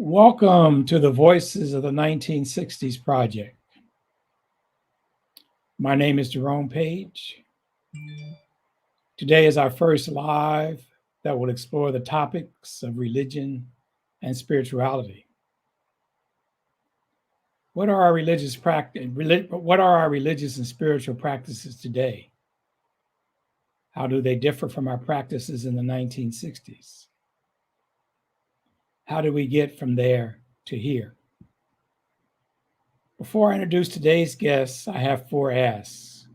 Welcome to the Voices of the 1960s Project. My name is Jerome Page. Today is our first live that will explore the topics of religion and spirituality. What are our religious and spiritual practices today? How do they differ from our practices in the 1960s? How do we get from there to here? Before I introduce today's guests, I have 4 asks.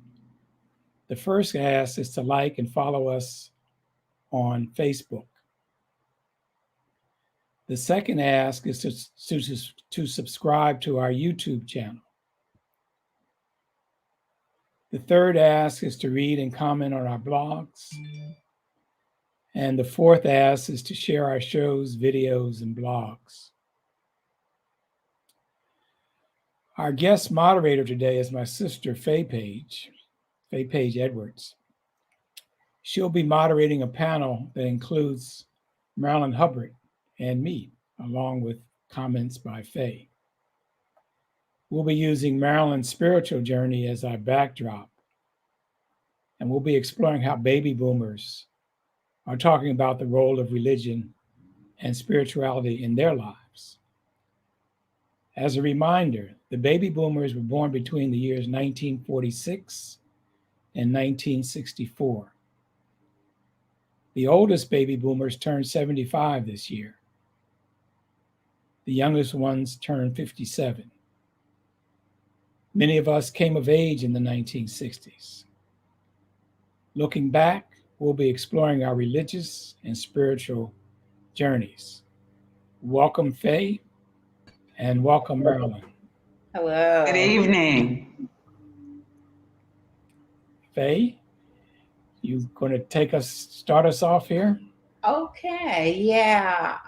The first ask is to like and follow us on Facebook. The second ask is to subscribe to our YouTube channel. The third ask is to read and comment on our blogs. And the fourth ask is to share our shows, videos, and blogs. Our guest moderator today is my sister, Faye Paige Edwards. She'll be moderating a panel that includes Marilyn Hubbard and me, along with comments by Faye. We'll be using Marilyn's spiritual journey as our backdrop, and we'll be exploring how baby boomers are talking about the role of religion and spirituality in their lives. As a reminder, the baby boomers were born between the years 1946 and 1964. The oldest baby boomers turned 75 this year. The youngest ones turned 57. Many of us came of age in the 1960s. Looking back, we'll be exploring our religious and spiritual journeys. Welcome, Faye, and welcome, Marilyn. Hello. Good evening. Faye, you going to start us off here? Okay, yeah.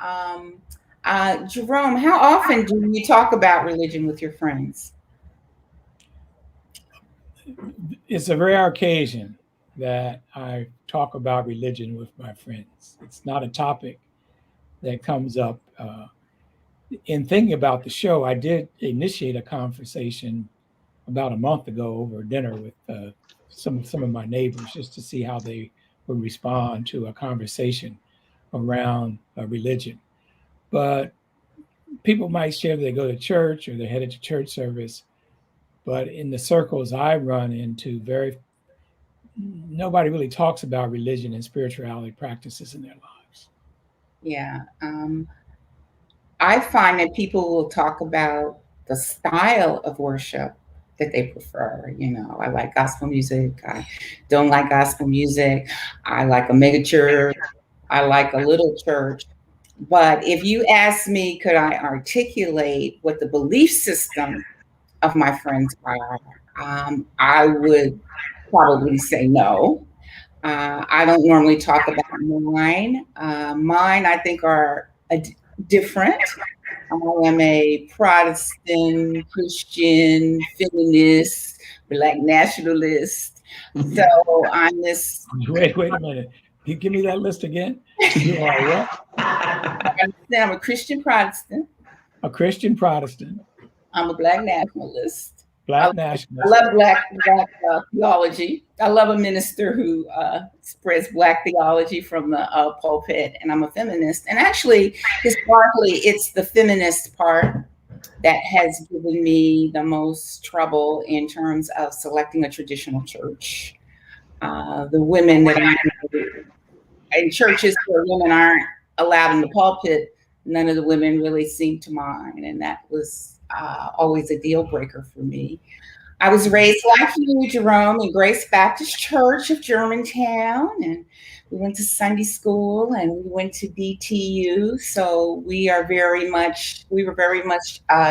Jerome, how often do you talk about religion with your friends? It's a rare occasion that I talk about religion with my friends. It's not a topic that comes up. In thinking about the show, I did initiate a conversation about a month ago over dinner with some of my neighbors, just to see how they would respond to a conversation around religion. But people might share that they go to church or they're headed to church service. But in the circles I run into, nobody really talks about religion and spirituality practices in their lives. Yeah. I find that people will talk about the style of worship that they prefer. You know, I like gospel music. I don't like gospel music. I like a mega church. I like a little church. But if you ask me, could I articulate what the belief system of my friends are, I would probably say no. I don't normally talk about mine. Mine, I think, are different. I am a Protestant, Christian, feminist, Black nationalist. So I'm this. Wait a minute. Can you give me that list again? You are what? I'm a Christian Protestant. A Christian Protestant. I'm a Black nationalist. Black nationalist. I love black theology. I love a minister who spreads Black theology from the pulpit, and I'm a feminist. And actually, historically, it's the feminist part that has given me the most trouble in terms of selecting a traditional church. The women that I'm in churches where women aren't allowed in the pulpit, none of the women really seemed to mind, and that was always a deal breaker for me. I was raised like you, Jerome, in Grace Baptist Church of Germantown, and we went to Sunday school and we went to BTU. So we were very much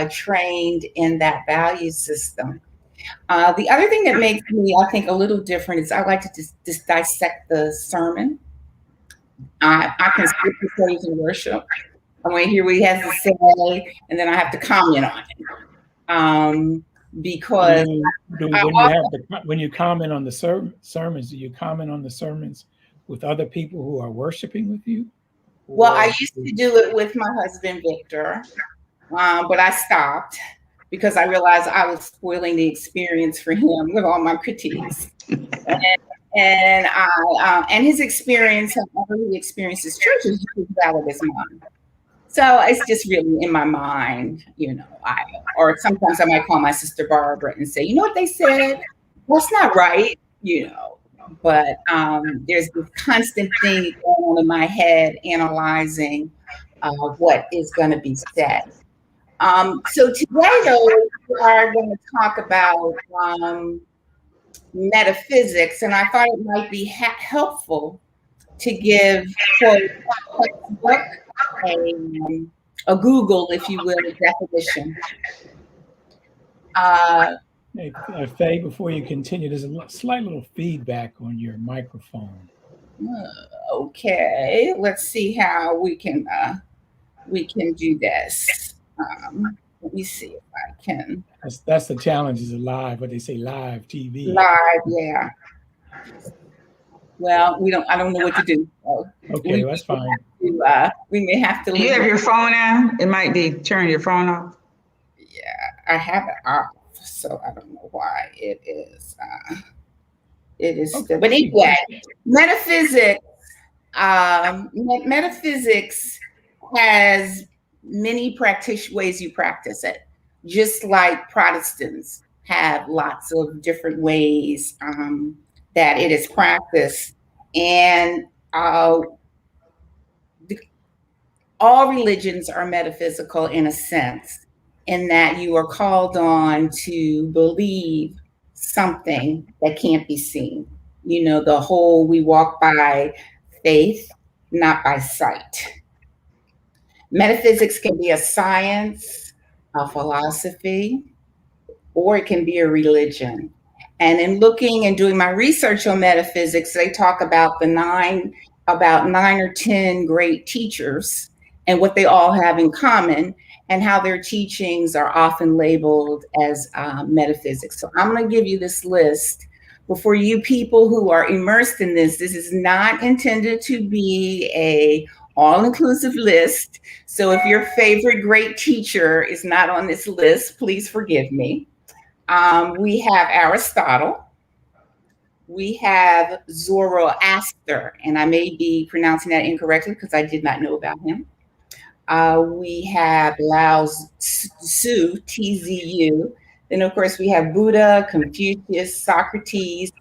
trained in that value system. The other thing that makes me, I think, a little different is I like to just dissect the sermon. I can skip the praise and worship. I want to hear what he has to say, and then I have to comment on it. Because when you comment on the sermons, do you comment on the sermons with other people who are worshiping with you? Well, I or used to do it with my husband, Victor, but I stopped because I realized I was spoiling the experience for him with all my critiques. And his experience, however he experiences church, is just as valid as mine. So it's just really in my mind, or sometimes I might call my sister Barbara and say, you know what they said? That's not right, But there's this constant thing going on in my head analyzing what is going to be said. So today, though, we are going to talk about metaphysics, and I thought it might be helpful to give, quote, textbook, a Google, if you will, definition. Hey, Faye, before you continue, there's a slight little feedback on your microphone. Okay, let's see how we can do this. Let me see if I can. That's the challenge, is live, what they say, live TV. Live, yeah. Well, I don't know what to do. So okay, that's fine. We may have to. Do you have your phone on? It might be turn your phone off. Yeah, I have it off, so I don't know why it is. It is still, but anyway, metaphysics. Metaphysics has many ways you practice it, just like Protestants have lots of different ways that it is practiced. And all religions are metaphysical in a sense, in that you are called on to believe something that can't be seen. The whole we walk by faith, not by sight. Metaphysics can be a science, a philosophy, or it can be a religion. And in looking and doing my research on metaphysics, they talk about nine or 10 great teachers and what they all have in common, and how their teachings are often labeled as metaphysics. So I'm going to give you this list. But for you people who are immersed in this is not intended to be a all-inclusive list. So if your favorite great teacher is not on this list, please forgive me. We have Aristotle. We have Zoroaster, and I may be pronouncing that incorrectly because I did not know about him. We have Lao Tzu, TZU. Then, of course, we have Buddha, Confucius, Socrates,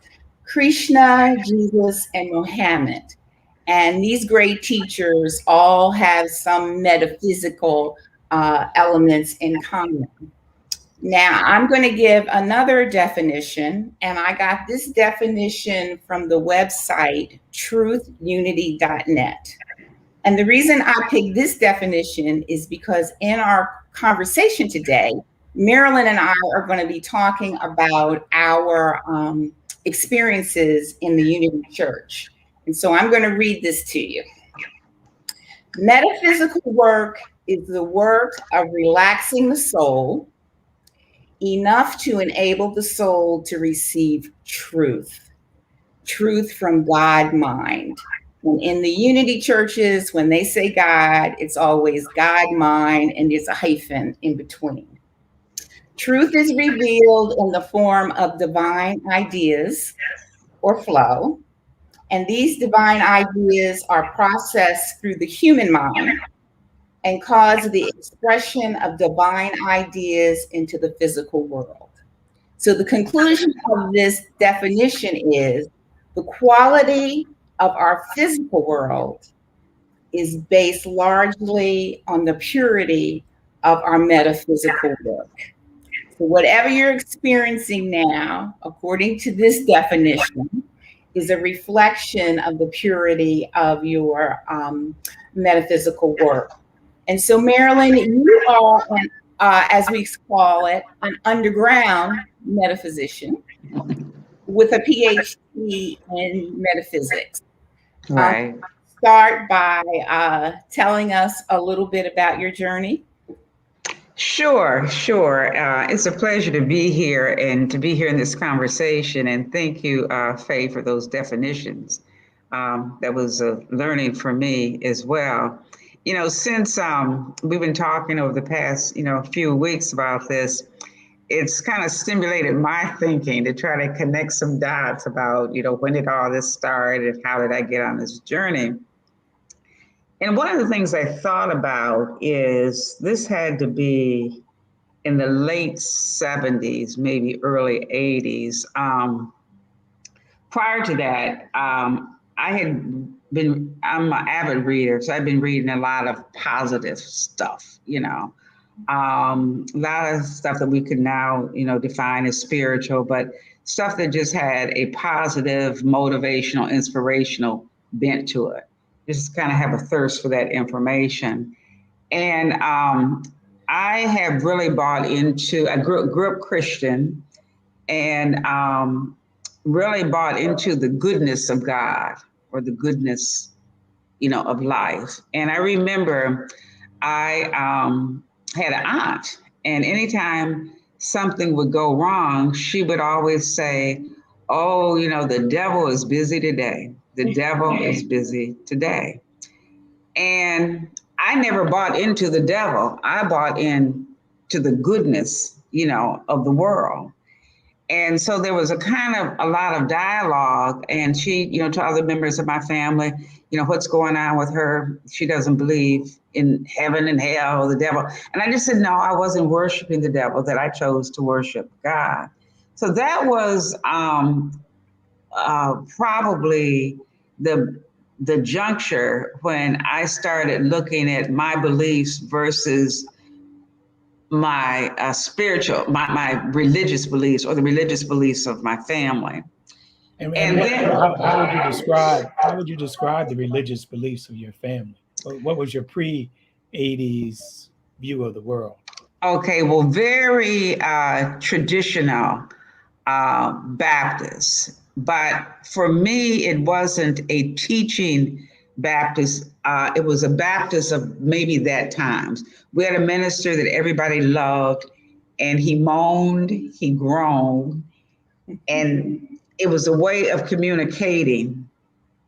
Krishna, Jesus, and Mohammed. And these great teachers all have some metaphysical elements in common. Now, I'm going to give another definition, and I got this definition from the website truthunity.net. And the reason I picked this definition is because in our conversation today, Marilyn and I are going to be talking about our experiences in the Unity Church. And so I'm going to read this to you. Metaphysical work is the work of relaxing the soul enough to enable the soul to receive truth from God mind. And in the Unity churches, when they say God, it's always God mind, and there's a hyphen in between. Truth is revealed in the form of divine ideas or flow. And these divine ideas are processed through the human mind and cause the expression of divine ideas into the physical world. So the conclusion of this definition is the quality of our physical world is based largely on the purity of our metaphysical work. So whatever you're experiencing now, according to this definition, is a reflection of the purity of your metaphysical work. And so, Marilyn, you are, as we call it, an underground metaphysician with a PhD in metaphysics. Right. Start by telling us a little bit about your journey. Sure. It's a pleasure to be here and to be here in this conversation. And thank you, Faye, for those definitions. That was a learning for me as well. Since we've been talking over the past, few weeks about this, it's kind of stimulated my thinking to try to connect some dots about, when did all this start and how did I get on this journey? And one of the things I thought about is this had to be in the late 70s, maybe early 80s. Prior to that, I'm an avid reader, so I've been reading a lot of positive stuff, a lot of stuff that we could now, define as spiritual, but stuff that just had a positive, motivational, inspirational bent to it. Just kind of have a thirst for that information. And I have really bought into, I grew up Christian, and really bought into the goodness of God, or the goodness, of life. And I remember I had an aunt, and anytime something would go wrong, she would always say, "Oh, the devil is busy today. The devil is busy today." And I never bought into the devil. I bought into the goodness, of the world. And so there was a lot of dialogue, and she, to other members of my family, what's going on with her? She doesn't believe in heaven and hell or the devil. And I just said, no, I wasn't worshiping the devil, that I chose to worship God. So that was probably the juncture when I started looking at my beliefs versus my my religious beliefs, or the religious beliefs of my family. And then, how would you describe the religious beliefs of your family? What was your pre-80s view of the world? Okay, well, very traditional Baptist, but for me, it wasn't a teaching Baptist. It was a Baptist of maybe that times. We had a minister that everybody loved, and he moaned, he groaned, and it was a way of communicating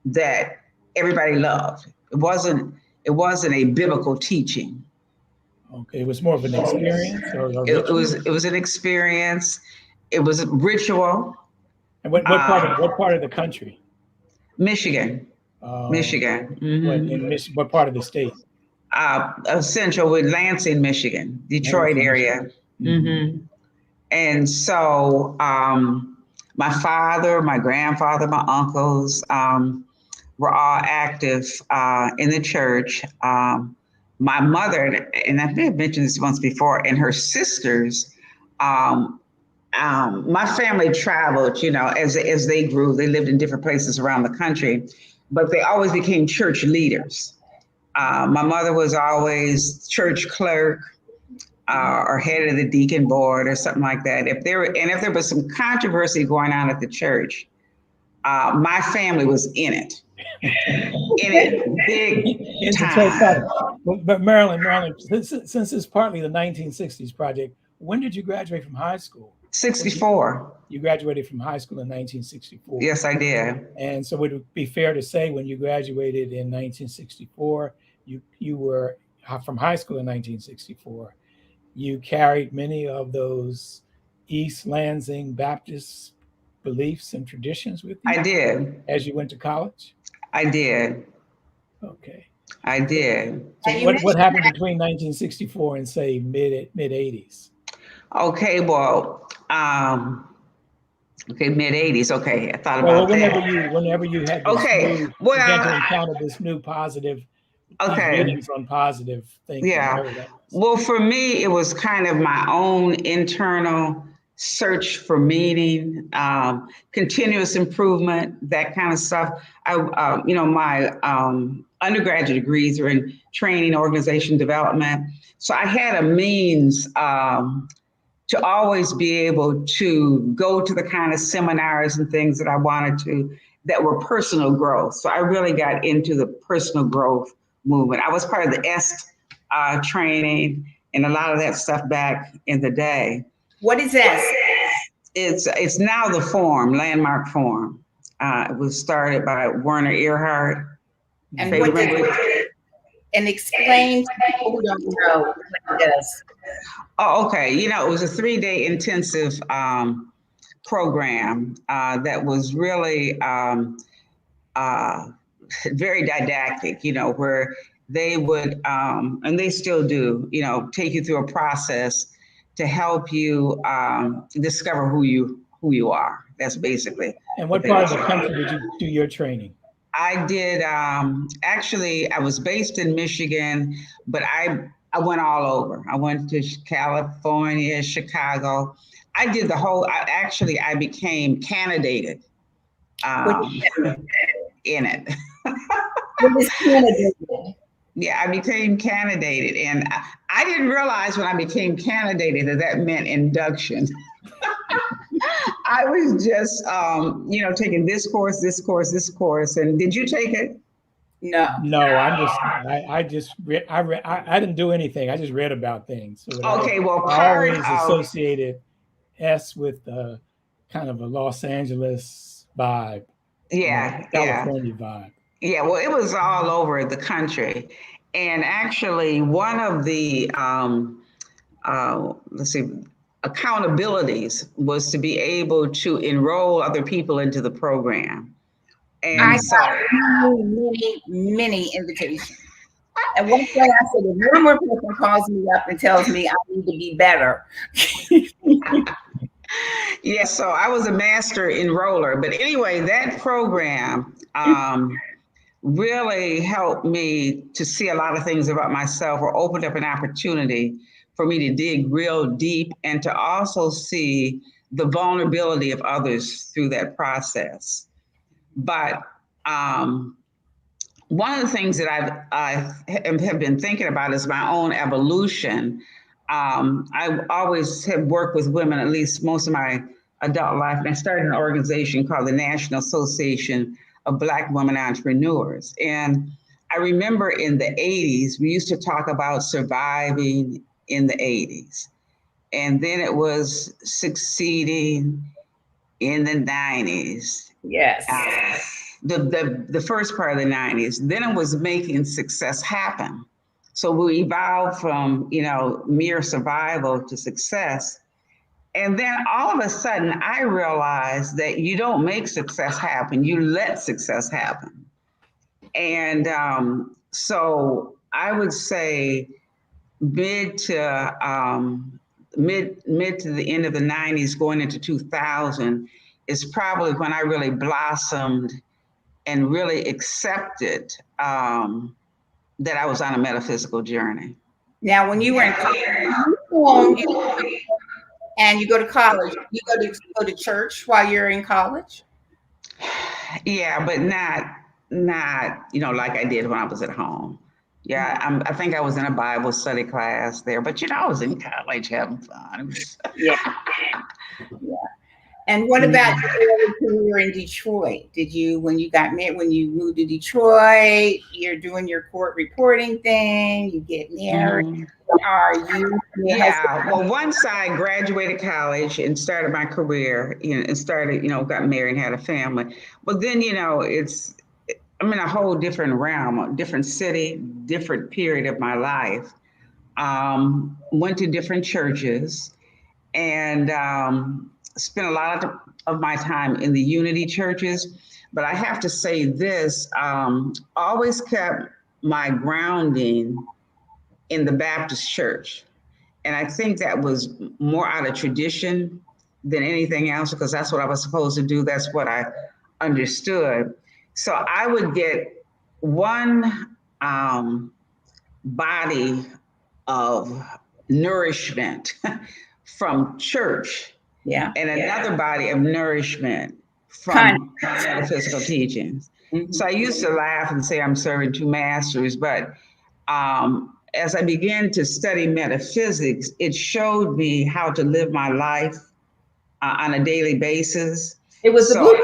that everybody loved. It wasn't a biblical teaching. Okay, it was more of an experience, or a It ritual? was an experience. It was a ritual. And what part of the country? Michigan. Michigan. Mm-hmm. What part of the state? Central, with Lansing, Michigan, Detroit area. Mm-hmm. And so my father, my grandfather, my uncles were all active in the church. My mother, and I may have mentioned this once before, and her sisters, my family traveled, as they grew. They lived in different places around the country, but they always became church leaders. My mother was always church clerk, or head of the deacon board, or something like that. If there was some controversy going on at the church, my family was in it. Big time. But Marilyn, since it's partly the 1960s project, when did you graduate from high school? 64. You graduated from high school in 1964. Yes, I did. And so would it be fair to say when you graduated in 1964, you were from high school in 1964, you carried many of those East Lansing Baptist beliefs and traditions with you? I did. As you went to college? I did. Okay. I did. So what happened between 1964 and say mid 80s? Okay, well, mid 80s. Okay, I thought about that. Whenever you had this began to encounter this new positive, feelings on positive things. Yeah. Well, for me, it was kind of my own internal search for meaning, continuous improvement, that kind of stuff. My undergraduate degrees are in training, organization development. So I had a means to always be able to go to the kind of seminars and things that I wanted to, that were personal growth. So I really got into the personal growth movement. I was part of the EST training and a lot of that stuff back in the day. What is that? It's now the Forum, Landmark Forum. It was started by Werner Earhart. And Faye, what did remember? and explain to people who don't know what it is. Oh, okay. You know, it was a 3-day intensive program that was really very didactic, you know, where they would, and they still do, you know, take you through a process to help you discover who you are. That's basically. And what part of the country did you do your training? I did, actually, I was based in Michigan, but I went all over. I went to California, Chicago. I did the whole, I became candidated in it. What is candidated? Yeah, I became candidated, and I didn't realize when I became candidated that meant induction. I was just, you know, taking this course, this course, this course. And did you take it? No. No, I just read, I didn't do anything. I just read about things. So Okay, well, I part always of, associated S with kind of a Los Angeles vibe, yeah, California vibe. yeah. Well, it was all over the country. And actually, one of the, let's see, accountabilities was to be able to enroll other people into the program. And I so, got many invitations. And one day I said, if one more person calls me up and tells me I need to be better. yeah, so I was a master enroller. But anyway, that program really helped me to see a lot of things about myself, or opened up an opportunity for me to dig real deep and to also see the vulnerability of others through that process. But one of the things that I have been thinking about is my own evolution. I always have worked with women, at least most of my adult life, and I started an organization called the National Association of Black Women Entrepreneurs. And I remember in the 80s, we used to talk about surviving in the 80s. And then it was succeeding in the 90s. Yes. The first part of the 90s. Then it was making success happen. So we evolved from, you know, mere survival to success. And then all of a sudden, I realized that you don't make success happen, you let success happen. And so I would say mid to the end of the 90s, going into 2000, is probably when I really blossomed and really accepted that I was on a metaphysical journey. Now, when you were in college, and you go to college, you go to church while you're in college? Yeah, but not you know, like I did when I was at home. Yeah, I think I was in a Bible study class there, but you know, I was in college having fun. Yeah. And what about your early career in Detroit? Did you, when you got married, when you moved to Detroit, you're doing your court reporting thing, you get married? Are you? Yeah. Well, once I graduated college and started my career, you know, and started, you know, got married and had a family. But then, you know, I'm in a whole different realm, a different city, different period of my life. Went to different churches, and spent a lot of my time in the unity churches. But I have to say this, always kept my grounding in the Baptist church. And I think that was more out of tradition than anything else, because that's what I was supposed to do. That's what I understood. So I would get one body of nourishment from church, Yeah. and another body of nourishment from metaphysical teachings. Mm-hmm. So I used to laugh and say I'm serving two masters, but as I began to study metaphysics, it showed me how to live my life on a daily basis. It was so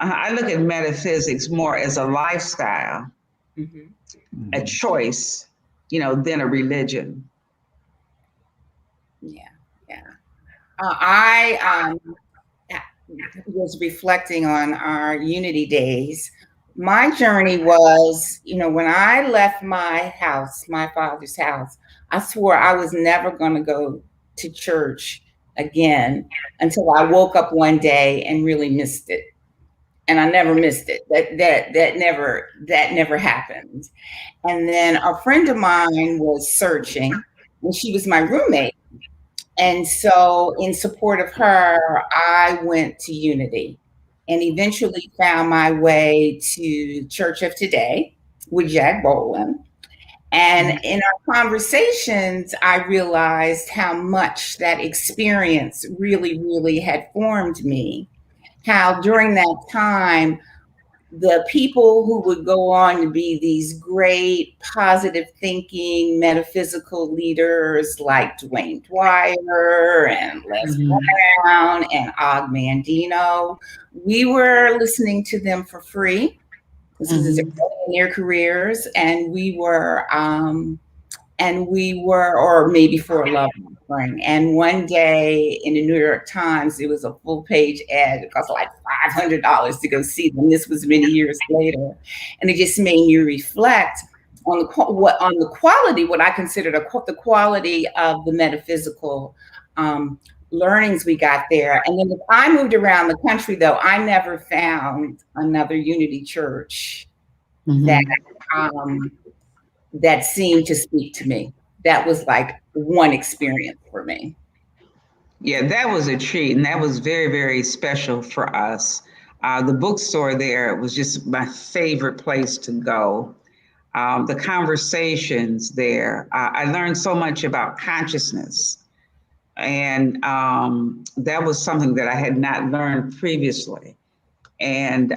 I look at metaphysics more as a lifestyle, a choice, you know, than a religion. Yeah, yeah. I was reflecting on our unity days, my journey was, when I left my house, my father's house, I swore I was never going to go to church again until I woke up one day and really missed it. And I never missed it. That never happened. And then a friend of mine was searching, and she was my roommate. And so, in support of her, I went to Unity and eventually found my way to Church of Today with Jack Boland. And in our conversations, I realized how much that experience really, really had formed me. How during that time, the people who would go on to be these great positive thinking metaphysical leaders like Dwayne Dwyer and Les Brown and Og Mandino, we were listening to them for free. This was in their careers, and we were, or maybe for a love offering. And one day in the New York Times, it was a full page ad. It cost like $500 to go see them. This was many years later, and it just made me reflect on the quality, what I consider the quality of the metaphysical learnings we got there. And then I moved around the country, though, I never found another Unity church that seemed to speak to me. That was like one experience for me. Yeah, that was a treat, and that was very, very special for us. The bookstore there was just my favorite place to go. The conversations there, I learned so much about consciousness. And that was something that I had not learned previously. And,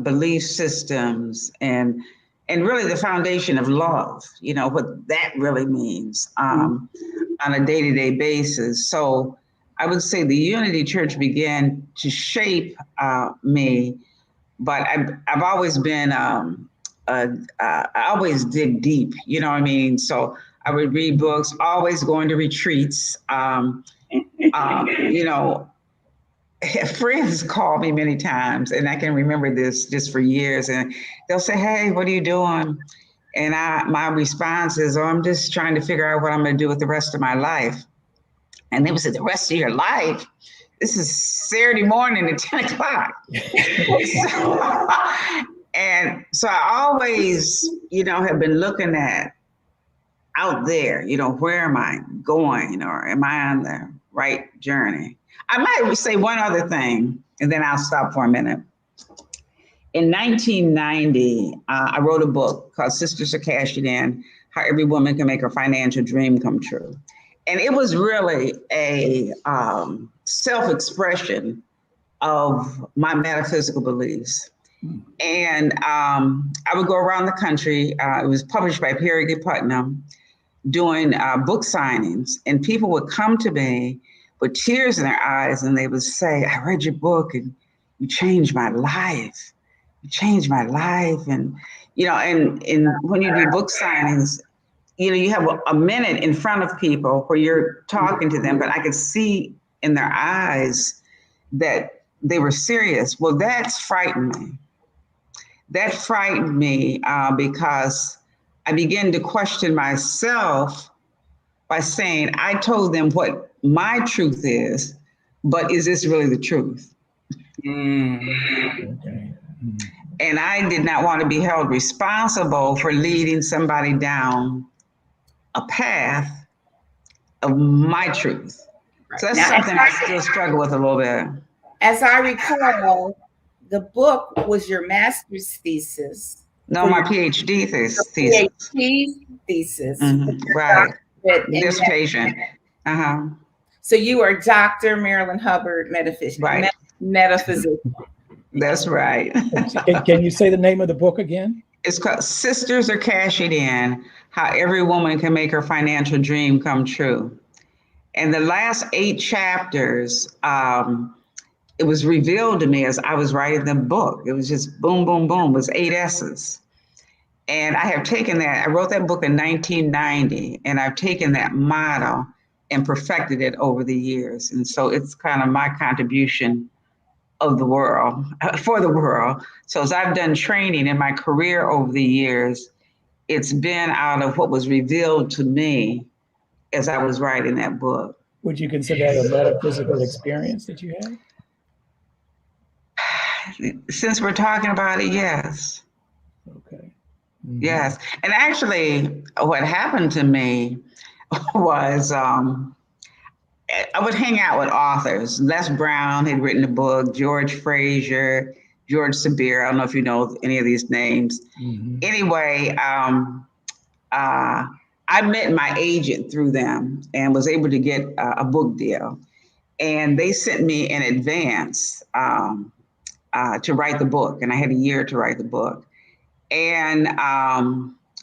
belief systems and really the foundation of love, what that really means on a day-to-day basis. So I would say the Unity Church began to shape me, but I've always been, I always dig deep, you know what I mean? So I would read books, always going to retreats. Friends call me many times, and I can remember this just for years. And they'll say, "Hey, what are you doing?" And my response is, "Oh, I'm just trying to figure out what I'm going to do with the rest of my life." And they would say, "The rest of your life? This is Saturday morning at 10 o'clock. And so I always, have been looking at out there, where am I going, or am I on the right journey? I might say one other thing, and then I'll stop for a minute. In 1990, I wrote a book called Sisters Are Cashing In, How Every Woman Can Make Her Financial Dream Come True. And it was really a self-expression of my metaphysical beliefs. And I would go around the country. It was published by Perry Putnam, doing book signings, and people would come to me with tears in their eyes, and they would say, "I read your book and you changed my life. You changed my life." And, and when you do book signings, you have a minute in front of people where you're talking to them, but I could see in their eyes that they were serious. Well, that's frightened me. That frightened me because I began to question myself by saying, I told them what my truth is, but is this really the truth? Okay. And I did not want to be held responsible for leading somebody down a path of my truth. So that's something I still struggle with a little bit. As I recall, the book was your master's thesis. No, my PhD thesis. PhD thesis. Right. Dissertation. So you are Dr. Marilyn Hubbard, metaphysics. Right. Metaphysics. That's right. Can you say the name of the book again? It's called Sisters Are Cashing In, How Every Woman Can Make Her Financial Dream Come True. And the last 8 chapters, it was revealed to me as I was writing the book. It was just boom, boom, boom. It was 8 S's. And I have taken that, I wrote that book in 1990, and I've taken that model and perfected it over the years. And so it's kind of my contribution of the world, for the world. So as I've done training in my career over the years, it's been out of what was revealed to me as I was writing that book. Would you consider that a metaphysical experience that you had? Since we're talking about it, yes. Okay. Mm-hmm. Yes. And actually, what happened to me was I would hang out with authors. Les Brown had written a book, George Fraser, George Sabir. I don't know if you know any of these names. Mm-hmm. Anyway, I met my agent through them and was able to get a book deal. And they sent me in advance to write the book. And I had a year to write the book. And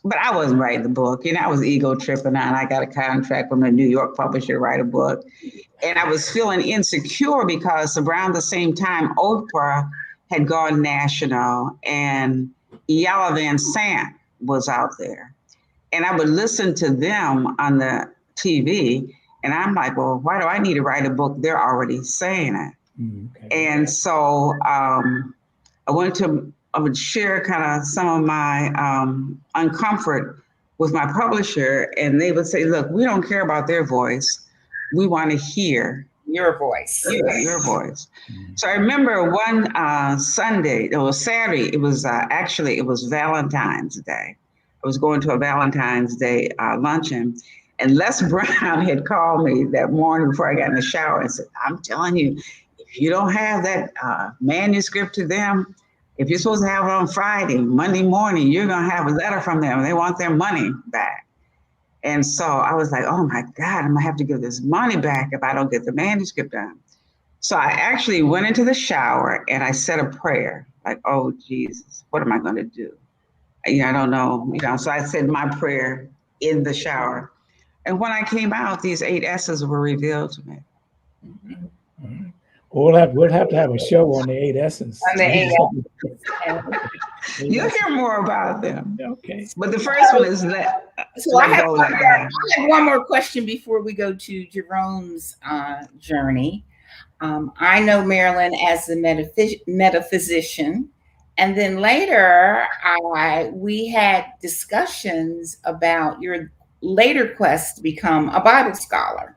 but I wasn't writing the book. I was ego tripping on. I got a contract from a New York publisher to write a book. And I was feeling insecure because around the same time, Oprah had gone national and Iyanla Vanzant was out there. And I would listen to them on the TV. And I'm like, well, why do I need to write a book? They're already saying it. Okay. And so I would share kind of some of my uncomfort with my publisher, and they would say, look, we don't care about their voice. We want to hear your voice. Your voice. Mm-hmm. So I remember one Sunday, it was Saturday, it was Valentine's Day. I was going to a Valentine's Day luncheon, and Les Brown had called me that morning before I got in the shower and said, I'm telling you, if you don't have that manuscript to them, if you're supposed to have it on Friday, Monday morning, you're going to have a letter from them. They want their money back. And so I was like, oh my God, I'm going to have to give this money back if I don't get the manuscript done. So I actually went into the shower and I said a prayer like, oh, Jesus, what am I going to do? I don't know. So I said my prayer in the shower. And when I came out, these 8 S's were revealed to me. Mm-hmm. Mm-hmm. We'll have to have a show on the 8 S's. On the 8 S's. You'll hear more about them. Okay. But the first one is I have one more question before we go to Jerome's journey. I know Marilyn as a metaphysician. And then later, we had discussions about your later quest to become a Bible scholar.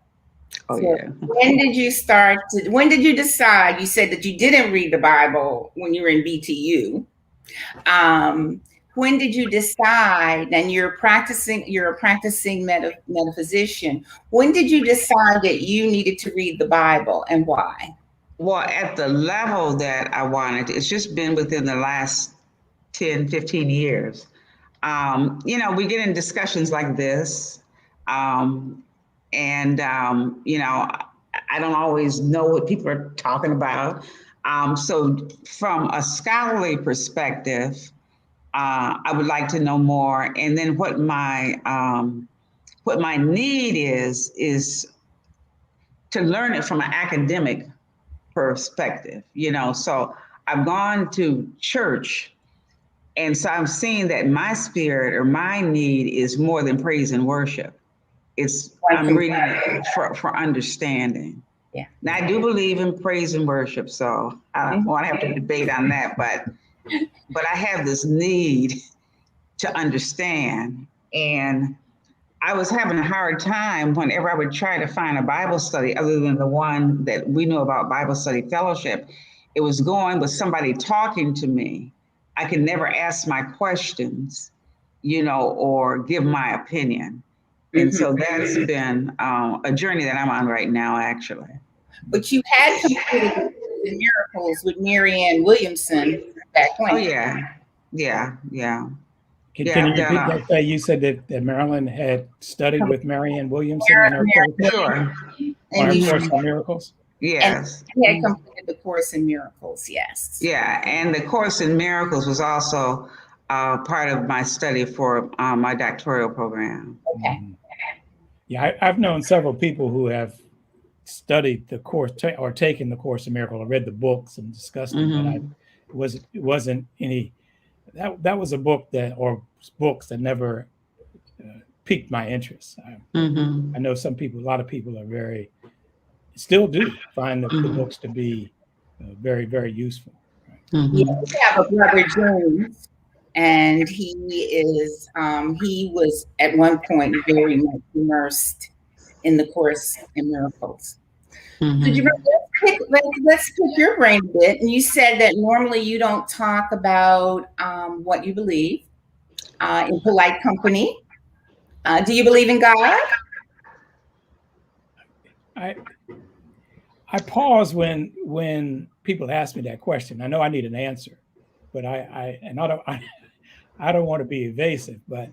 Oh, so yeah. When did you decide? You said that you didn't read the Bible when you were in BTU. When did you decide, and you're a practicing metaphysician, when did you decide that you needed to read the Bible and why? Well, at the level that I wanted, it's just been within the last 10, 15 years. We get in discussions like this. I don't always know what people are talking about. So from a scholarly perspective, I would like to know more. And then what my need is to learn it from an academic perspective, So I've gone to church, and so I'm seeing that my spirit or my need is more than praise and worship. I'm reading it for understanding. Yeah. Now I do believe in praise and worship, so I don't want to have to debate on that, but I have this need to understand. And I was having a hard time whenever I would try to find a Bible study other than the one that we knew about, Bible Study Fellowship. It was going with somebody talking to me. I could never ask my questions, or give my opinion. And so that's been a journey that I'm on right now, actually. But you had completed the miracles with Marianne Williamson back when. Oh, yeah. Can you repeat that? You said that Marilyn had studied with Marianne Williamson in her Sure. Course in Miracles? Yes. And he had completed the Course in Miracles, yes. Yeah, and the Course in Miracles was also part of my study for my doctoral program. Okay. Yeah, I've known several people who have studied the course or taken the Course in Miracles, or read the books and discussed them, but it wasn't any. That was a book or books that never piqued my interest. Mm-hmm. I know some people, a lot of people are still do find the books to be very, very useful. Right? Yeah, Mm-hmm. we have a brother James, and he was at one point very much immersed in the Course in Miracles. So Mm-hmm. let's pick your brain a bit. And you said that normally you don't talk about what you believe in polite company. Do you believe in God? I pause when people ask me that question. I know I need an answer, but I don't want to be evasive. But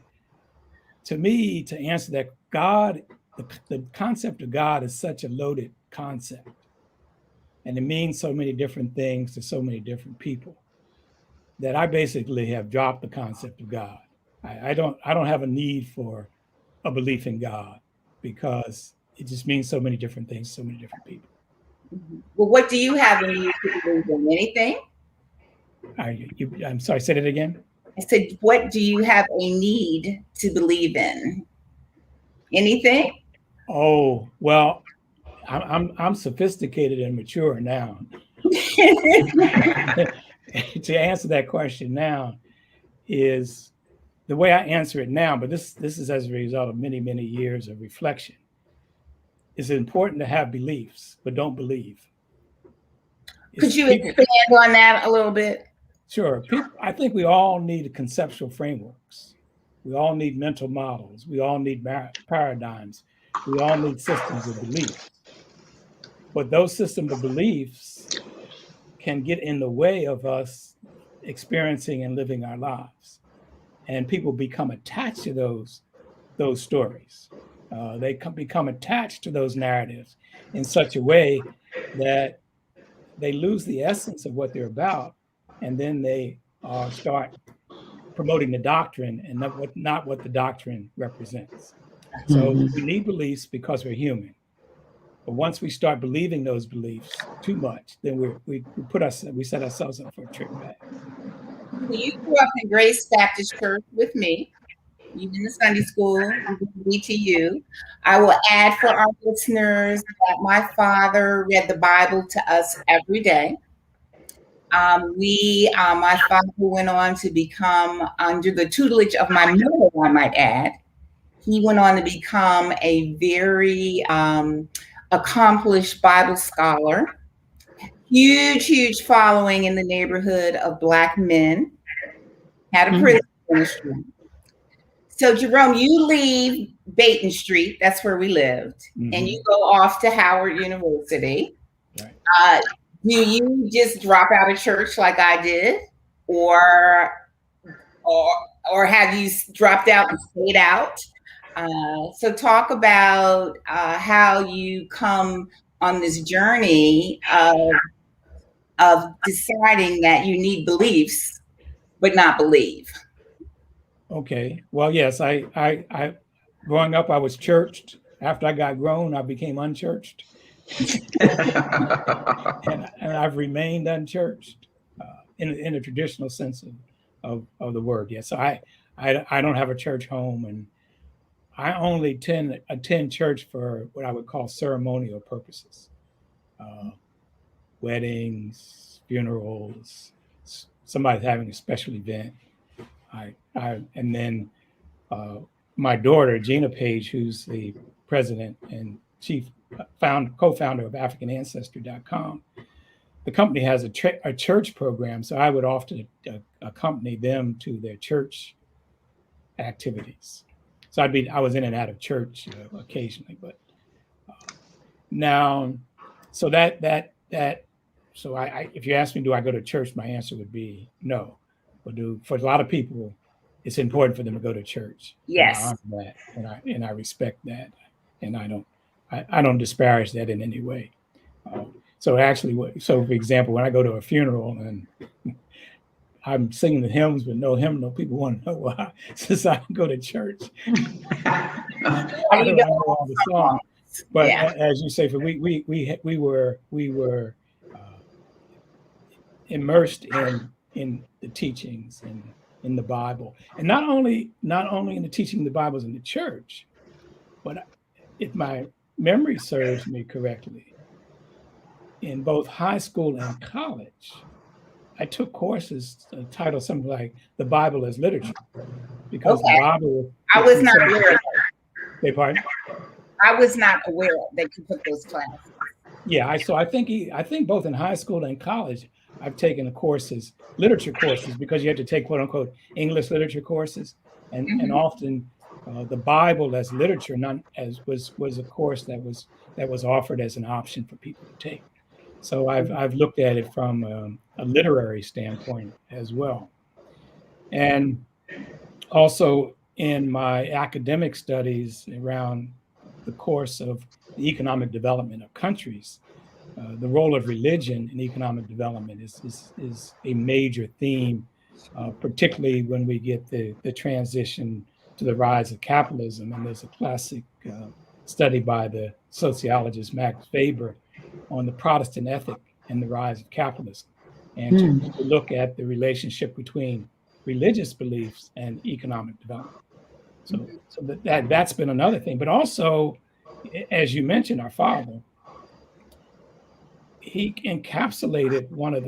to me, to answer that, God, the concept of God is such a loaded concept, and it means so many different things to so many different people that I basically have dropped the concept of God. I don't have a need for a belief in God because it just means so many different things to so many different people. Well, what do you have in you to believe in? Anything? I'm sorry, say that again. I said, what do you have a need to believe in? Anything? Oh, well, I'm sophisticated and mature now. To answer that question now is the way I answer it now, but this is as a result of many, many years of reflection. It's important to have beliefs, but don't believe. Could you expand on that a little bit? Sure. I think we all need conceptual frameworks. We all need mental models. We all need paradigms. We all need systems of belief. But those systems of beliefs can get in the way of us experiencing and living our lives. And people become attached to those stories. They become attached to those narratives in such a way that they lose the essence of what they're about, and then they start promoting the doctrine and not what the doctrine represents. So we need beliefs because we're human. But once we start believing those beliefs too much, then we set ourselves up for a trip back. So you grew up in Grace Baptist Church with me. You did the Sunday school, you did the BTU. I will add for our listeners that my father read the Bible to us every day. My father went on to become, under the tutelage of my mother, I might add, he went on to become a very accomplished Bible scholar. Huge following in the neighborhood of Black men. Had a prison ministry. So Jerome, you leave Baton Street, that's where we lived, and you go off to Howard University. Right. Do you just drop out of church like I did, or have you dropped out and stayed out? So talk about how you come on this journey of deciding that you need beliefs, but not believe. Okay. Well, yes, I growing up, I was churched. After I got grown, I became unchurched. and I've remained unchurched in a traditional sense of the word. Yeah. So I don't have a church home, and I only attend church for what I would call ceremonial purposes. Weddings, funerals, somebody's having a special event. And then my daughter, Gina Page, who's the president and co-founder of AfricanAncestry.com, the company has a church program, so I would often accompany them to their church activities. So I was in and out of church occasionally, but now, so so if you ask me, do I go to church? My answer would be no. But for a lot of people, it's important for them to go to church. Yes. And I honor that, and I respect that, and I don't disparage that in any way. So for example, when I go to a funeral and I'm singing the hymns with no hymnal, people want to know why, since I go to church. I don't know all the songs, but as you say, we were immersed in the teachings and in the Bible, and not only in the teaching the Bibles in the church, but if my memory serves me correctly, in both high school and college, I took courses titled something like "The Bible as Literature," because the Bible. I was not aware of that. Pardon? I was not aware that you took those classes. Yeah, I think both in high school and college, I've taken the courses, literature courses, because you had to take quote unquote English literature courses, and often the Bible as literature, not as was a course that was offered as an option for people to take. So I've looked at it from a literary standpoint as well, and also in my academic studies around the course of the economic development of countries, the role of religion in economic development is a major theme, particularly when we get the transition to the rise of capitalism. And there's a classic study by the sociologist Max Weber on the Protestant ethic and the rise of capitalism, and to look at the relationship between religious beliefs and economic development. So that's been another thing. But also, as you mentioned, our father, he encapsulated one of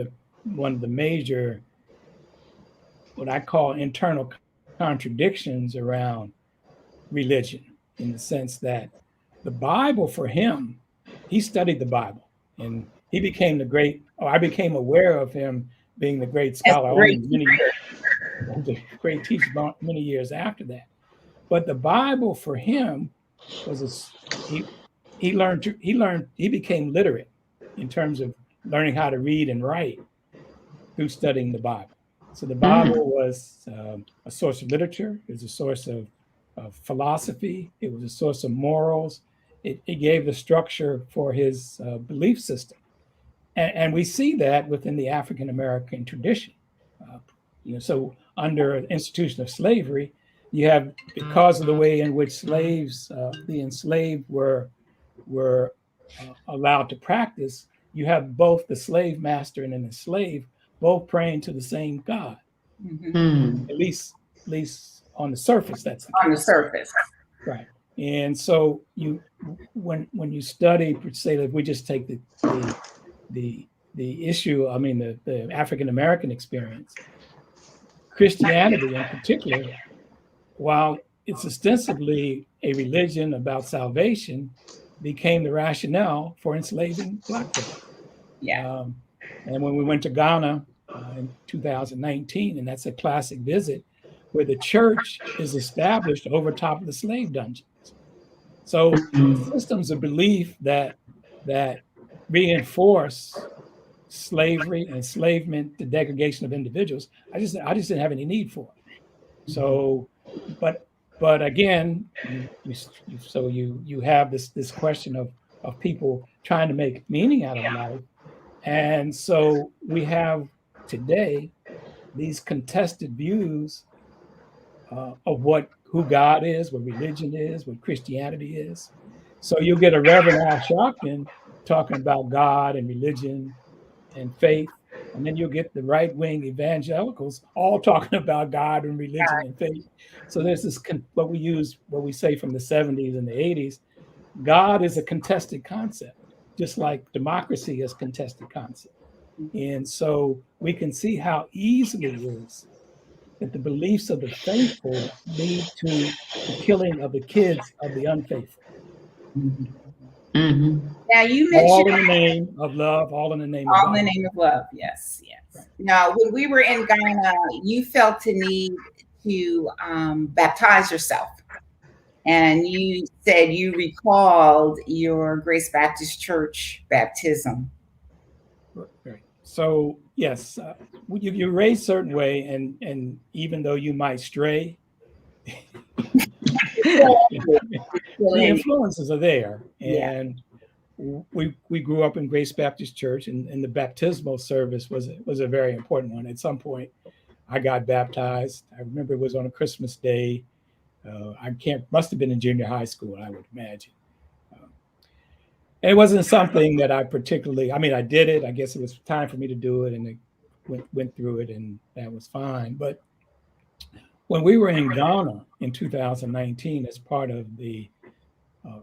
the major, what I call internal contradictions around religion, in the sense that the Bible for him, he studied the Bible, and he became I became aware of him being the great scholar, the great teacher many years after that. But the Bible for him was he became literate in terms of learning how to read and write through studying the Bible. So the Bible was a source of literature. It was a source of philosophy. It was a source of morals. It gave the structure for his belief system. And we see that within the African American tradition. So under an institution of slavery, you have, because of the way in which slaves, the enslaved were allowed to practice, you have both the slave master and an enslaved both praying to the same God. At least on the surface, that's on the surface. Right. And so when you study, say, if we just take the issue, I mean the African American experience, Christianity in particular, while it's ostensibly a religion about salvation, became the rationale for enslaving Black people. Yeah. And when we went to Ghana in 2019, and that's a classic visit, where the church is established over top of the slave dungeons. So systems of belief that reinforce slavery, enslavement, the degradation of individuals, I just didn't have any need for it. So, but again, you have this question of people trying to make meaning out of life, and so we have today these contested views of who God is, what religion is, what Christianity is. So you'll get a Reverend Al Sharpton talking about God and religion and faith, and then you'll get the right-wing evangelicals all talking about God and religion and faith. So there's this what we say from the 70s and the 80s. God is a contested concept, just like democracy is a contested concept. And so we can see how easily it is that the beliefs of the faithful lead to the killing of the kids of the unfaithful. Now you mentioned all in the name of love, all in the name of God. All in the name of love, yes. Right. Now, when we were in Ghana, you felt the need to baptize yourself. And you said you recalled your Grace Baptist Church baptism. Right. So, yes, you're raised a certain way, and even though you might stray, the influences are there. And we grew up in Grace Baptist Church, and the baptismal service was a very important one. At some point, I got baptized. I remember it was on a Christmas day. Must have been in junior high school, I would imagine. And it wasn't something that I particularly, I did it. I guess it was time for me to do it, and I went through it, and that was fine. But When we were in Ghana in 2019 as part of the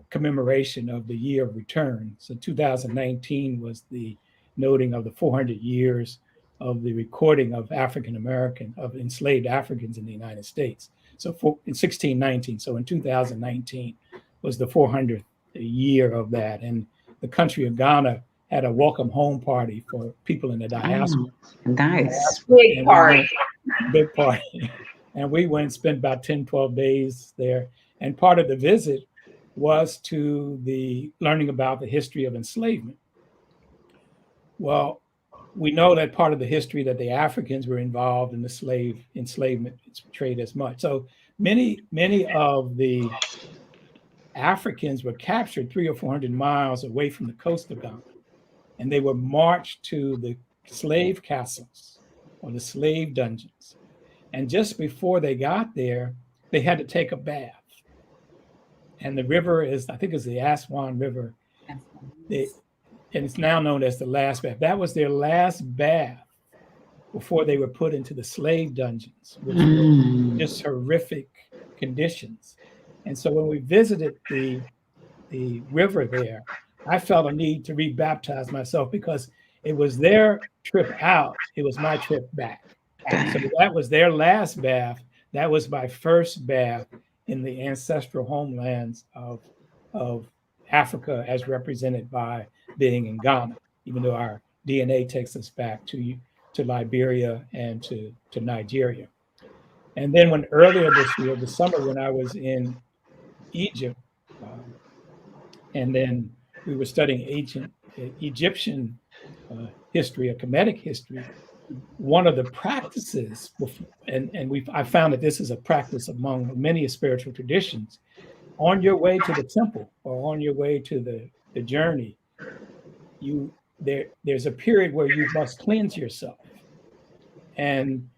commemoration of the year of return. So 2019 was the noting of the 400 years of the recording of African American, of enslaved Africans in the United States. So in 1619, so in 2019 was the 400th year of that. And the country of Ghana had a welcome home party for people in the diaspora. Nice. Big party. Big party. And we went and spent about 10, 12 days there. And part of the visit was to the learning about the history of enslavement. Well, we know that part of the history that the Africans were involved in the enslavement trade as much. So many of the Africans were captured 300 or 400 miles away from the coast of Ghana, and they were marched to the slave castles or the slave dungeons. And just before they got there, they had to take a bath. And the river is, I think it's the Aswan River. And it's now known as the last bath. That was their last bath before they were put into the slave dungeons, which were just horrific conditions. And so when we visited the river there, I felt a need to re-baptize myself because it was their trip out. It was my trip back. So that was their last bath. That was my first bath in the ancestral homelands of Africa as represented by being in Ghana, even though our DNA takes us back to Liberia and to Nigeria. And then when earlier this year, the summer when I was in Egypt, and then we were studying ancient Egyptian history, or Kemetic history, one of the practices, I found that this is a practice among many spiritual traditions, on your way to the temple or on your way to the journey, there's a period where you must cleanse yourself. And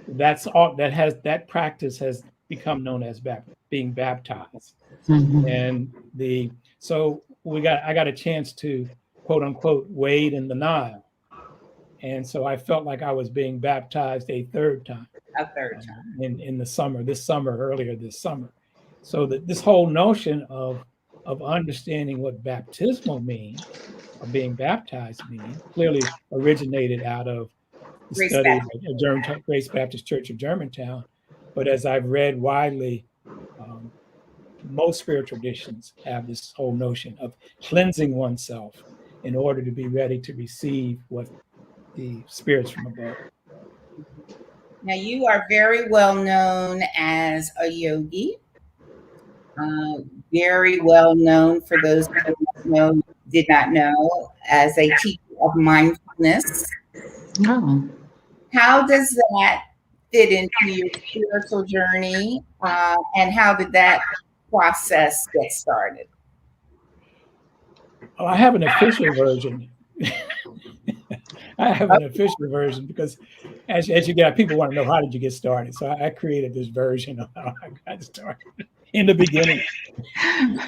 that's all that practice has become known as being baptized. And so I got a chance to quote unquote wade in the Nile. And so I felt like I was being baptized a third time. In the summer, earlier this summer. So that this whole notion of understanding what baptismal means, or being baptized means, clearly originated out of the study of Grace Baptist Church of Germantown. But as I've read widely, most spiritual traditions have this whole notion of cleansing oneself in order to be ready to receive what the spirits from above. Now, you are very well known as a yogi, very well known for those who did not know, as a teacher of mindfulness. Oh. How does that fit into your spiritual journey, and how did that process get started? Oh, I have an official version. I have an official version because as you get, people want to know, how did you get started? So I created this version of how I got started in the beginning.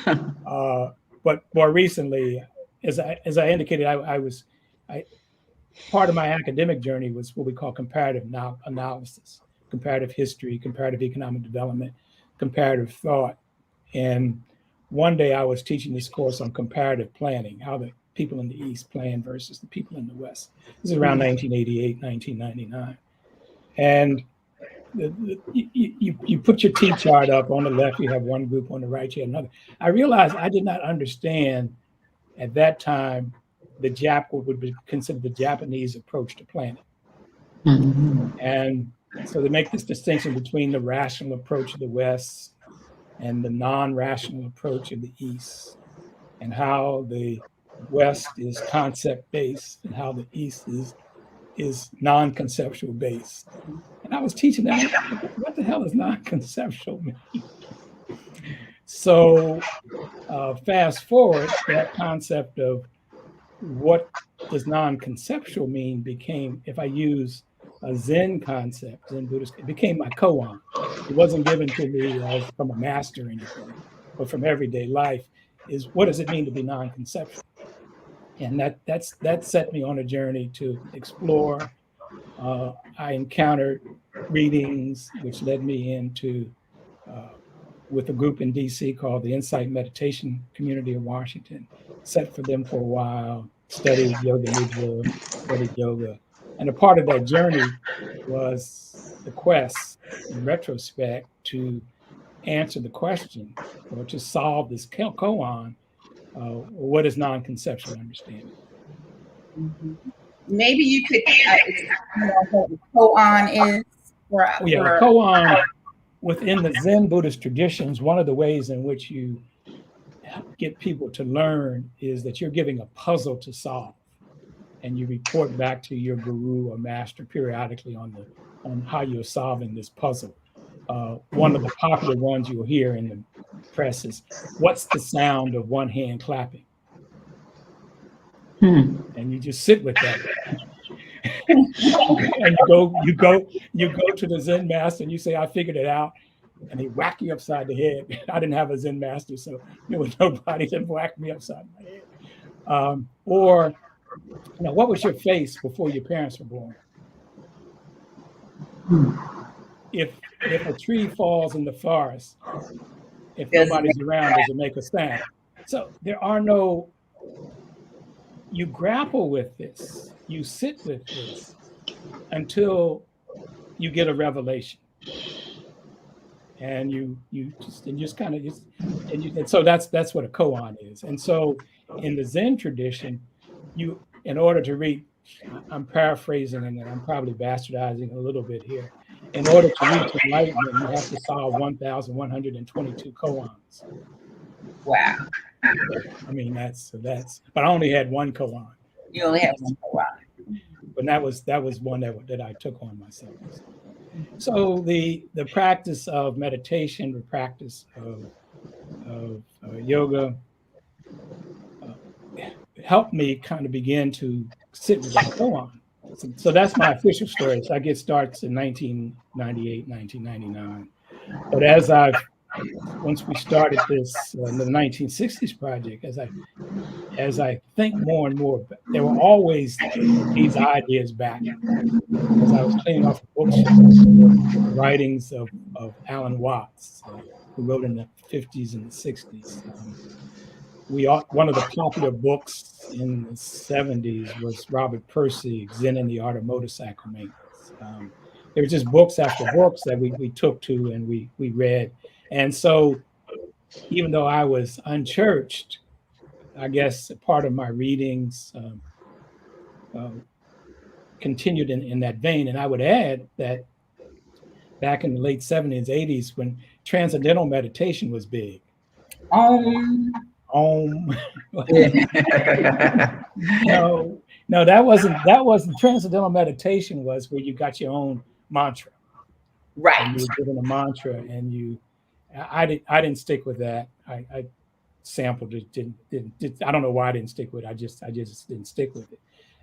But more recently, as I indicated, part of my academic journey was what we call comparative analysis, comparative history, comparative economic development, comparative thought. And one day I was teaching this course on comparative planning, how the people in the East plan versus the people in the West. This is around 1988, 1999. And you put your T chart up. On the left, you have one group, on the right, you have another. I realized I did not understand at that time what would be considered the Japanese approach to planning. And so they make this distinction between the rational approach of the West and the non-rational approach of the East, and how the West is concept-based and how the East is non-conceptual based. And I was teaching them, what the hell does non-conceptual mean? So fast forward, that concept of what does non-conceptual mean became, if I use a Zen concept, Zen Buddhist, it became my koan. It wasn't given to me as from a master or anything, but from everyday life, is what does it mean to be non-conceptual? And that set me on a journey to explore I encountered readings, which led me into with a group in DC called the Insight Meditation Community of Washington. Sat for them for a while, studied yoga nidra, studied yoga. And a part of that journey was the quest, in retrospect, to answer the question or to solve this koan, what is non-conceptual understanding? Mhm. Maybe you could what the koan is for, Yeah, the koan within the Zen Buddhist traditions, one of the ways in which you get people to learn is that you're giving a puzzle to solve, and you report back to your guru or master periodically on how you're solving this puzzle. One of the popular ones you'll hear in the press is, "What's the sound of one hand clapping?" And you just sit with that. And you go to the Zen master and you say, "I figured it out," and he whack you upside the head. I didn't have a Zen master, so there was nobody that whacked me upside my head. Or, what was your face before your parents were born? If a tree falls in the forest, if nobody's around, does it make a sound? So there are no. You grapple with this. You sit with this until you get a revelation, and you just kind of and so that's what a koan is. And so in the Zen tradition, in order to read, I'm paraphrasing and I'm probably bastardizing a little bit here. In order to reach enlightenment, you have to solve 1,122 koans. Wow. I mean, that's. But I only had one koan. You only have one koan. But that was one that I took on myself. So the practice of meditation, the practice of yoga, helped me kind of begin to sit with that koan. So that's my official story. So I get starts in 1998, 1999. But once we started this the 1960s project, as I think more and more, there were always these ideas back. As I was cleaning off a bookshelf, writings of Alan Watts, who wrote in the 50s and the 60s. One of the popular books in the 70s was Robert Percy, Zen and the Art of Motorcycle Maintenance. They were just books after books that we took to and we read. And so even though I was unchurched, I guess part of my readings continued in that vein. And I would add that back in the late 70s, 80s, when transcendental meditation was big. No, that wasn't transcendental meditation. Was where you got your own mantra, right? And you were given a mantra, and I didn't stick with that. I sampled it. Didn't. I don't know why I didn't stick with it. I just didn't stick with it.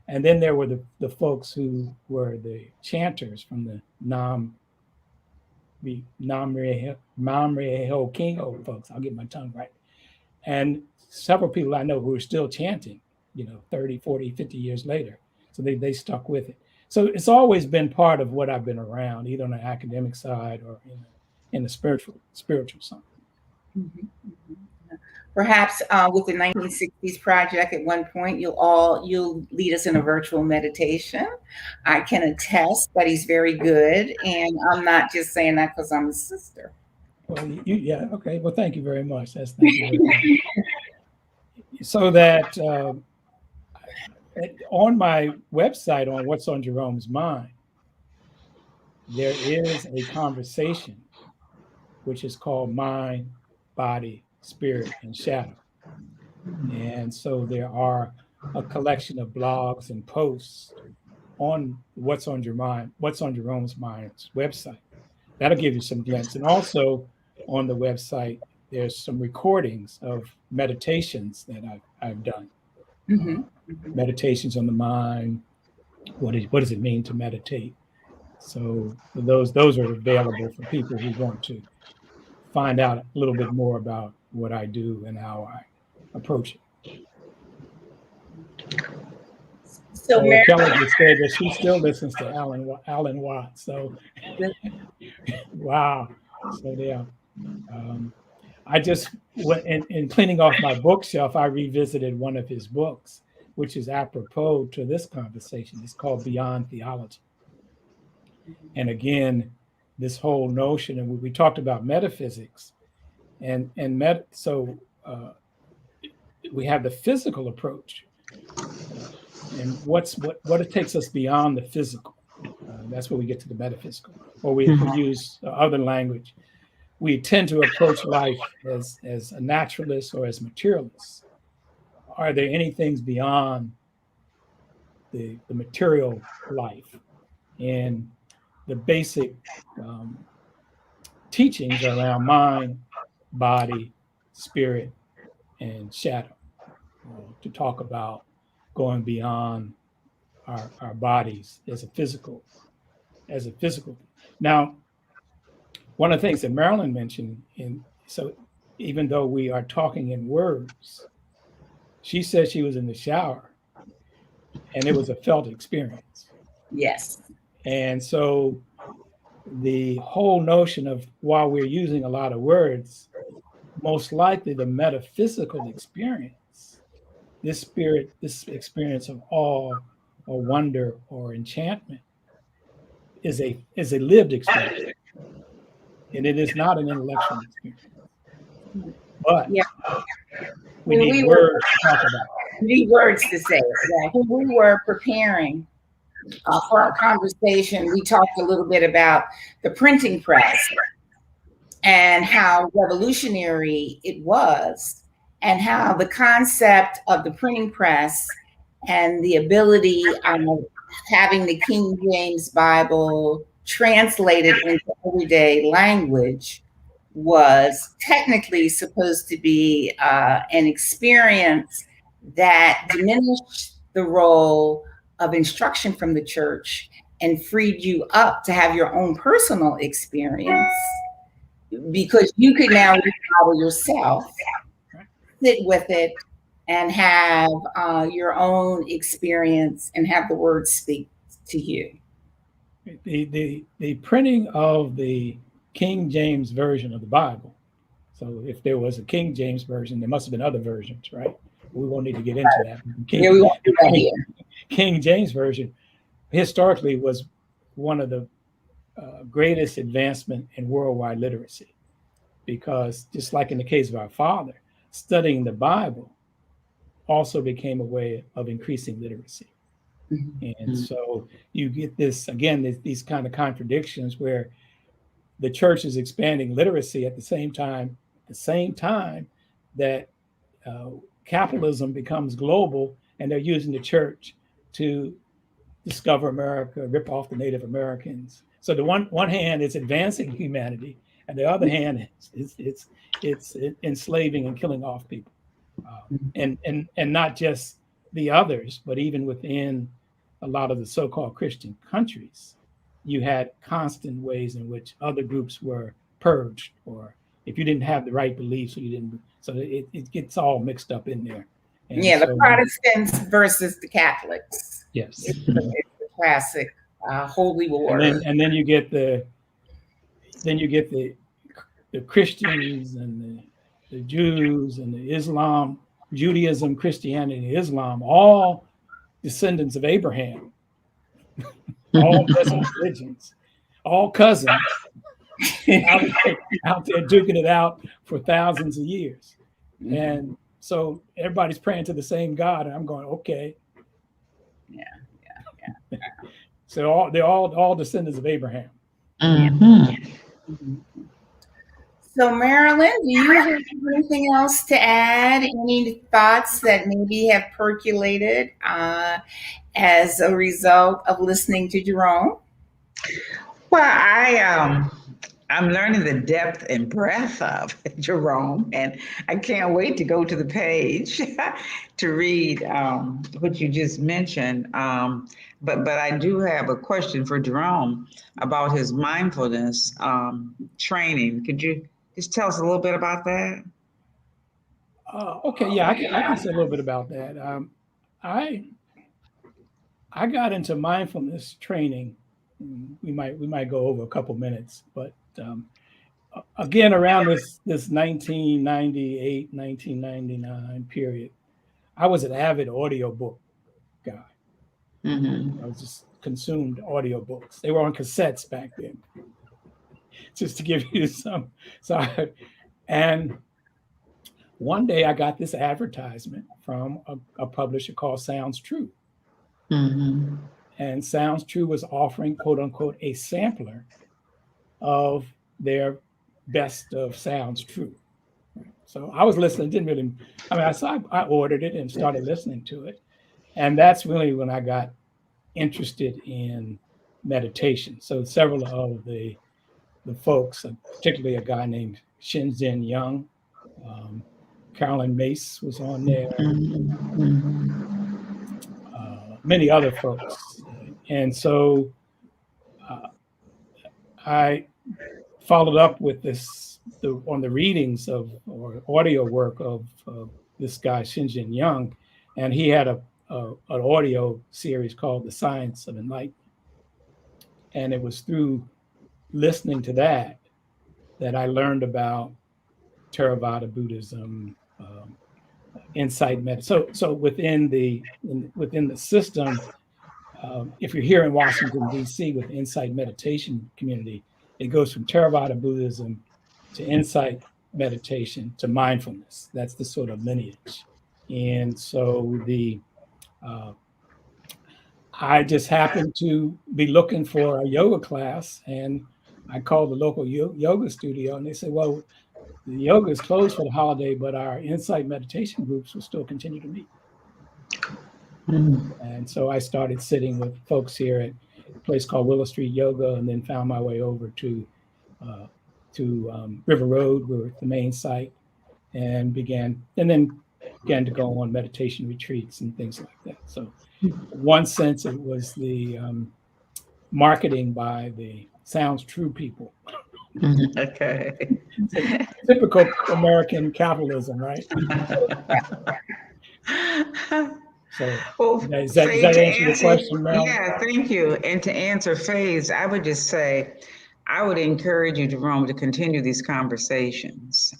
And then there were the folks who were the chanters from the Nam Mreho Kingo folks. I'll get my tongue right. And several people I know who are still chanting, 30, 40, 50 years later. So they stuck with it. So it's always been part of what I've been around, either on the academic side or in the spiritual side. Mm-hmm. Perhaps with the 1960s project, at one point you'll lead us in a virtual meditation. I can attest that he's very good, and I'm not just saying that because I'm his sister. Well, yeah, okay. Well, thank you very much. Thank you very much. So that on my website, on What's on Jerome's Mind, there is a conversation which is called Mind, Body, Spirit, and Shadow. And so there are a collection of blogs and posts on What's on Jerome's Mind's website. That'll give you some glimpse. And also on the website, there's some recordings of meditations that I've done. Mm-hmm. Meditations on the mind. What does it mean to meditate? So those are available for people who want to find out a little bit more about what I do and how I approach it. So Mary, Kelly just said that she still listens to Alan Watts. So, wow. So yeah, I just went in cleaning off my bookshelf. I revisited one of his books, which is apropos to this conversation. It's called Beyond Theology. And again, this whole notion, and we talked about metaphysics, so we have the physical approach, and what it takes us beyond the physical. That's where we get to the metaphysical. Or if we use other language, we tend to approach life as a naturalist or as materialist. Are there any things beyond the material life? And the basic teachings around mind, body, spirit, and shadow, to talk about going beyond our bodies as a physical. Now, one of the things that Marilyn mentioned, so even though we are talking in words, she said she was in the shower and it was a felt experience. yes. And so the whole notion of, while we're using a lot of words, most likely the metaphysical experience, this experience of awe or wonder or enchantment, is a lived experience. And it is not an intellectual experience. But Yeah. we need words to talk about. We need words to say. Yeah. When we were preparing for our conversation, we talked a little bit about the printing press and how revolutionary it was, and how the concept of the printing press and the ability of having the King James Bible translated into everyday language was technically supposed to be an experience that diminished the role of instruction from the church and freed you up to have your own personal experience, because you could now read the Bible yourself, sit with it, and have your own experience and have the word speak to you. The printing of the King James version of the Bible. So if there was a King James version, there must have been other versions, right? We won't need to get into that. We won't do that here. King James version historically was one of the greatest advancement in worldwide literacy, because just like in the case of our father, studying the Bible also became a way of increasing literacy. And so you get this, again, these kind of contradictions where the church is expanding literacy at the same time that capitalism becomes global, and they're using the church to discover America, rip off the Native Americans. So the one hand is advancing humanity, and the other hand it's enslaving and killing off people, and not just the others, but even within a lot of the so-called Christian countries, you had constant ways in which other groups were purged, or if you didn't have the right beliefs, so it gets all mixed up in there. And yeah, the Protestants versus the Catholics. Yes, it's the classic holy war. And then you get the Christians and the Jews and the Islam, Judaism, Christianity, Islam, all descendants of Abraham, all different religions, all cousins, out there duking it out for thousands of years. And so everybody's praying to the same God, and I'm going, okay. Yeah. So they're all descendants of Abraham. So Marilyn, do you have anything else to add? Any thoughts that maybe have percolated as a result of listening to Jerome? Well, I'm learning the depth and breadth of Jerome, and I can't wait to go to the page to read what you just mentioned. But I do have a question for Jerome about his mindfulness training. Could you just tell us a little bit about that? Okay, yeah, I can say a little bit about that. I got into mindfulness training. We might go over a couple minutes, but again, around this 1998, 1999 period, I was an avid audiobook guy. Mm-hmm. I was just consumed audiobooks. They were on cassettes back then, just to give you some. And one day I got this advertisement from a publisher called Sounds True. Mm-hmm. And Sounds True was offering, quote unquote, a sampler of their best of Sounds True. So I was listening, didn't really, I ordered it and started listening to it. And that's really when I got interested in meditation. So several of the folks, particularly a guy named Shinzen Young, Carolyn Mace was on there, many other folks. And so I followed up with on the readings of or audio work of this guy Shinzen Young, and he had an audio series called The Science of Enlightenment, and it was through listening to that I learned about Theravada Buddhism, insight medicine. So within the system, if you're here in Washington D.C. with the Insight Meditation community, it goes from Theravada Buddhism to insight meditation to mindfulness. That's the sort of lineage. And so I just happened to be looking for a yoga class, and I called the local yoga studio, and they said, well, the yoga is closed for the holiday, but our insight meditation groups will still continue to meet. Mm-hmm. And so I started sitting with folks here at a place called Willow Street Yoga, and then found my way over to River Road, where the main site, and then began to go on meditation retreats and things like that. So in one sense, it was the marketing by the Sounds True people. Okay. Typical American capitalism, right? So, well, does that answer your question, Marilyn? Yeah, thank you. And to answer Faye's, I would just say, I would encourage you, Jerome, to continue these conversations.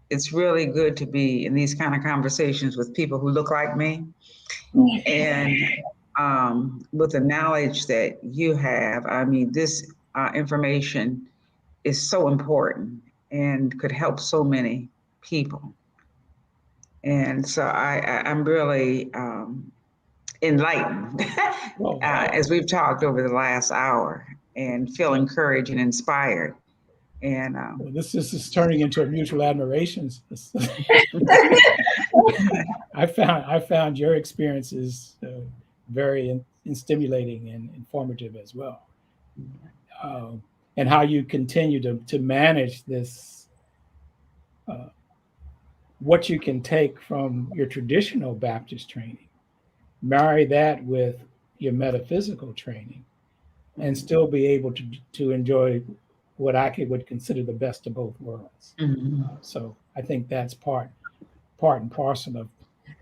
It's really good to be in these kind of conversations with people who look like me. And with the knowledge that you have, I mean, this information is so important and could help so many people. And so I'm really enlightened as we've talked over the last hour, and feel encouraged and inspired. And well, this is turning into a mutual admiration. I found your experiences very stimulating and informative as well, and how you continue to manage this. What you can take from your traditional Baptist training, marry that with your metaphysical training, and still be able to enjoy what I would consider the best of both worlds. Mm-hmm. So I think that's part and parcel of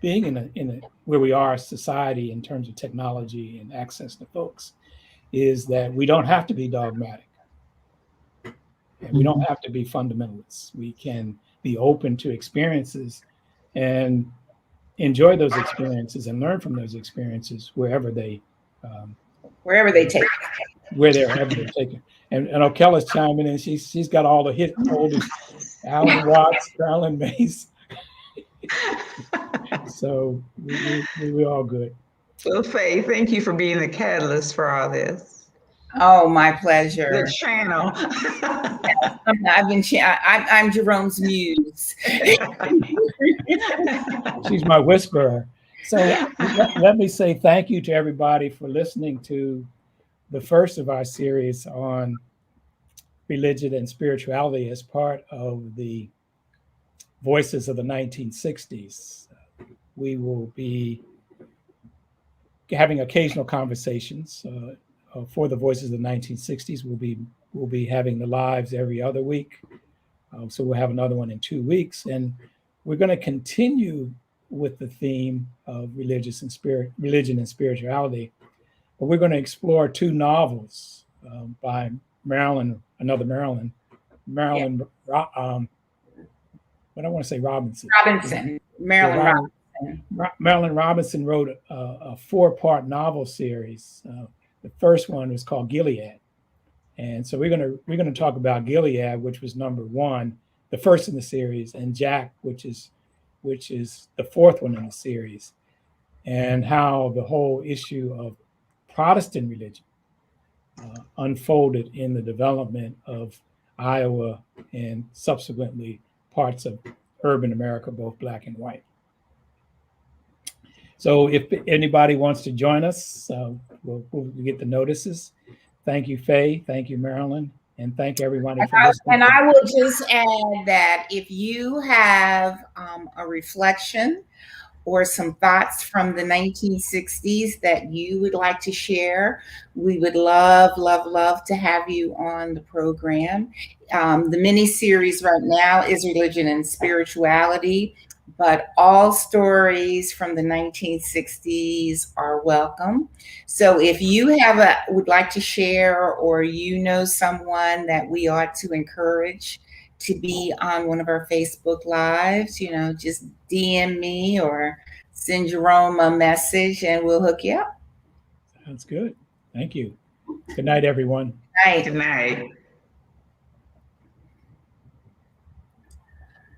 being in a where we are as society in terms of technology and access to folks, is that we don't have to be dogmatic, and we don't have to be fundamentalists. We can be open to experiences and enjoy those experiences and learn from those experiences wherever they take where they're taken. And Okella's chiming in. She's got all the hit holders, Alan Watts, Carolyn Mace. So we're all good. Well, Faye, thank you for being the catalyst for all this. Oh, my pleasure. The channel. I'm Jerome's muse. She's my whisperer. So let me say thank you to everybody for listening to the first of our series on religion and spirituality as part of the Voices of the 1960s. We will be having occasional conversations for the Voices of the 1960s. We'll be having the lives every other week. So we'll have another one in 2 weeks, and we're going to continue with the theme of religion and spirituality. But we're going to explore two novels by Marilyn, what I want to say Robinson. Marilyn Robinson wrote a 4-part novel series. The first one was called Gilead, and so we're gonna talk about Gilead, which was number 1, the first in the series, and Jack, which is the 4th one in the series, and how the whole issue of Protestant religion unfolded in the development of Iowa and subsequently parts of urban America, both Black and white. So if anybody wants to join us, we'll get the notices. Thank you, Faye. Thank you, Marilyn. And thank everybody for listening. And I will just add that if you have a reflection or some thoughts from the 1960s that you would like to share, we would love, love, love to have you on the program. The mini series right now is Religion and Spirituality, but all stories from the 1960s are welcome. So if you would like to share, or you know someone that we ought to encourage to be on one of our Facebook Lives, just DM me or send Jerome a message and we'll hook you up. Sounds good. Thank you. Good night, everyone. Good night. Good night.